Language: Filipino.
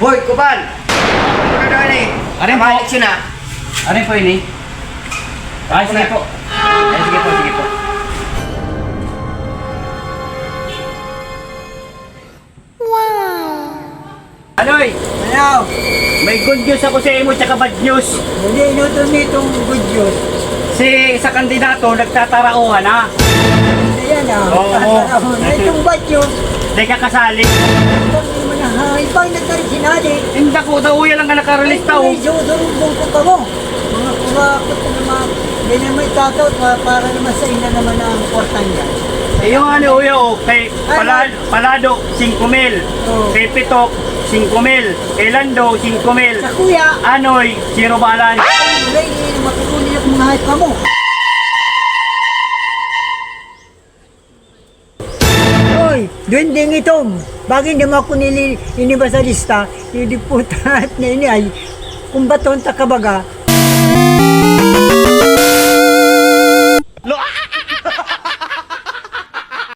Hoy, Kuban! Ano na ni? Arin po. Eleksyon na. Ano po ini? Ay, sige po. Ay, sige po, sige po. Anoy, Ano? may good news ako sa imo tsaka bad news. Hindi inuto nitong good news. Si sa kandidato nagtatarauhan ha. Ayan ah. Oo. Itong bad news. Di ka kasali. Hindi mo na ha. Ibang nagkaroon sinali. Hindi ko, tauya lang ka nakarelista oh. Ay, susurubong ko ka mo. Mga kumakot na naman. Hindi naman itatot para naman sa ina naman ang portan niya. Eh, yung ano uya oh, kay Palado 5,000, Oo. kay Pitok 5,000, kay Lando 5,000, Sa kuya, Anoy, zero balance. wala hindi matutunin ang mga hype ka mo. Hoy, duwending itong. Bagay naman ako iniba sa lista, yung diputat na ini ay, kung baton ta kabaga,